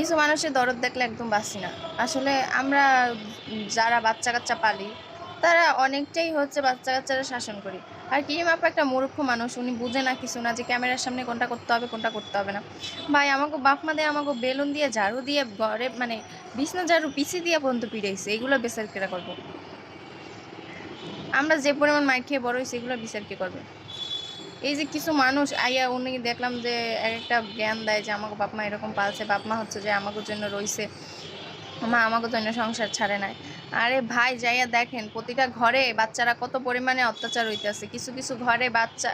কিছু মানুষের দরদ দেখলে একদম বাসি না। আসলে আমরা যারা বাচ্চা কাচ্চা পালি তারা অনেকটাই হচ্ছে বাচ্চা কাচ্চারা শাসন করি। আর কিরিম আপা একটা মূর্খ মানুষ, উনি বুঝে না কিছু না যে ক্যামেরার সামনে কোনটা করতে হবে কোনটা করতে হবে না। ভাই আমাকে বাপ মা দিয়ে আমাকে বেলুন দিয়ে ঝাড়ু দিয়ে ঘরে মানে বিছনা ঝাড়ু পিছি দিয়ে পর্যন্ত পিড়াইছে, এগুলো বিচার কেরা করবো? আমরা যে পরিমাণ মাইর খেয়ে বড় হয়েছি এগুলোর বিচার কে করবে? এই যে কিছু মানুষ আইয়া উনি দেখলাম যে এক একটা জ্ঞান দেয় যে আমাকে বাপ মা এরকম পালছে, বাপ মা হচ্ছে যে আমাকে জন্য রইছে, মা আমাকে জন্য সংসার ছাড়ে নাই। আরে ভাই যাইয়া দেখেন প্রতিটা ঘরে বাচ্চারা কত পরিমাণে অত্যাচার হইতেছে। কিছু কিছু ঘরে বাচ্চা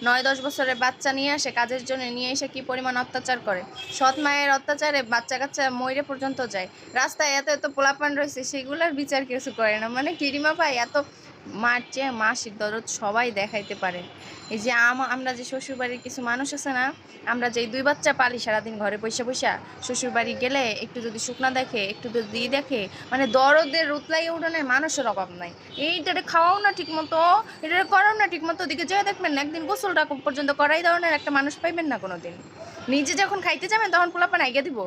9-10 বছরের বাচ্চা নিয়ে আসে কাজের জন্য, নিয়ে এসে কি পরিমাণ অত্যাচার করে। সৎ মায়ের অত্যাচারে বাচ্চা কাচ্চা মইরে পর্যন্ত যায়। রাস্তায় এত এত পোলাপান রয়েছে সেগুলোর বিচার কিছু করে না। মানে কিরিমা ভাই এত মার চেয়ে মাসির দরদ সবাই দেখাইতে পারে। এই যে আমরা যে শ্বশুরবাড়ির কিছু মানুষ আছে না, আমরা যেই 2 বাচ্চা পালি সারাদিন ঘরে পয়সা পয়সা, শ্বশুরবাড়ি গেলে একটু যদি শুকনা দেখে একটু যদি দেখে, মানে দরদের উতলাই উঠোনের মানুষের অভাব নাই। এইটারে খাওয়াও না ঠিক মতো, এটারে করাও না ঠিক মতো, ওদিকে যেয়ে দেখবেন না একদিন গোসলটা পর্যন্ত করাই ধরনের একটা মানুষ পাইবেন না কোনো দিন। নিজে যখন খাইতে যাবেন তখন পোলাপান আইগা দিব,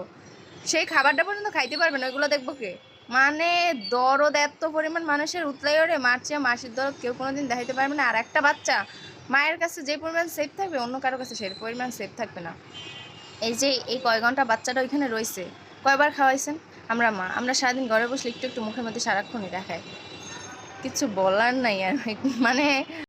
সেই খাবারটা পর্যন্ত খাইতে পারবেন, ওইগুলো দেখবো কে? মানে দরদ এত পরিমাণ মানুষের উতলাই ওরে, মার চেয়ে মাসির দরদ কেউ কোনোদিন দেখাইতে পারবে না। আর একটা বাচ্চা মায়ের কাছে যে পরিমাণ সেফ থাকবে অন্য কারো কাছে সেই পরিমাণ সেফ থাকবে না। এই যে এই কয় ঘন্টা বাচ্চাটা ওইখানে রয়েছে, কয়বার খাওয়াইছেন? মা আমরা সারাদিন ঘরে বসলে একটু একটু মুখের মধ্যে সারাক্ষণই দেখায়, কিছু বলার নাই আর। মানে